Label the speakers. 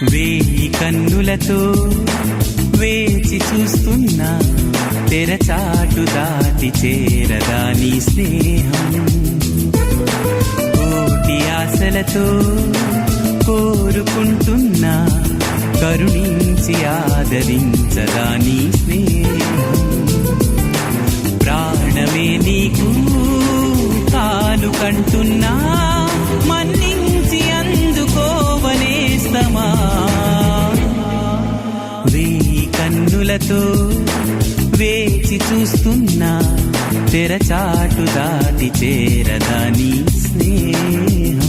Speaker 1: వేయి కన్నులతో వేచి చూస్తున్నా తెరచాటు దాటి చేరదా నీ స్నేహం. కోటి ఆశలతో కోరుకుంటున్నా కరుణించి ఆదరించదా నీ స్నేహం. ప్రాణమే నీకు కాలు కంటున్నా మన్నించి అందుకోవనేస్తమా. వేయి కన్నులతో వేచి చూస్తున్నా తెరచాటు దాటి చేరదా నీ స్నేహం.